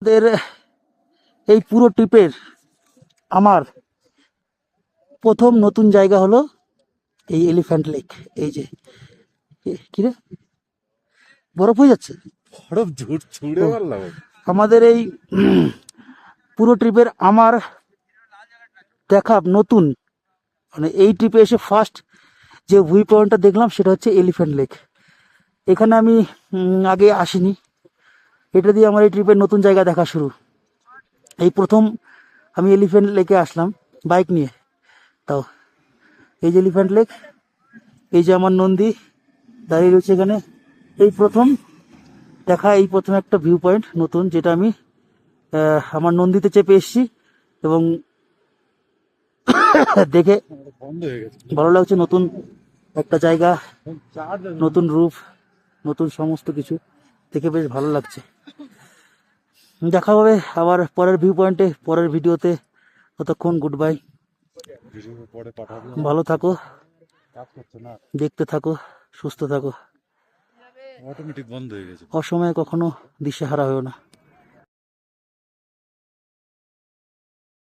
আমাদের এই পুরো ট্রিপের আমার প্রথম নতুন জায়গা হলো এই এলিফ্যান্ট লেক। এই যে কিরে বরফ হয়ে যাচ্ছে। বরফ ছুঁড়ে মারলাম। আমাদের এই পুরো ট্রিপের আমার দেখা নতুন, মানে এই ট্রিপে এসে ফার্স্ট যে ভিউ পয়েন্টটা দেখলাম সেটা হচ্ছে এলিফ্যান্ট লেক। এখানে আমি আগে আসিনি, এটা দিয়ে আমার এই ট্রিপের নতুন জায়গা দেখা শুরু। এই প্রথম আমি এলিফ্যান্ট লেকে আসলাম বাইক নিয়ে। তাও এই যে এলিফ্যান্ট লেক, এই যে আমার নন্দী দাঁড়িয়ে রয়েছে এখানে। এই প্রথম দেখা, এই প্রথম একটা ভিউ পয়েন্ট নতুন, যেটা আমি আমার নন্দীতে চেপে এসেছি এবং দেখে বন্ধ হয়ে গেছে। ভালো লাগছে। নতুন একটা জায়গা, নতুন রূপ, নতুন সমস্ত কিছু দেখে বেশ ভালো লাগছে। দেখা হবে আবার পরের ভিউ পয়েন্টে, পরের ভিডিওতে। ততক্ষণ গুড বাই, ভিডিও পরে পাঠাবো। ভালো থাকো, কাজ করছে না, দেখতে থাকো, সুস্থ থাকো। অটোমেটিক বন্ধ হয়ে গেছে। অসময়ে কখনো দিশেহারা হয়েও না।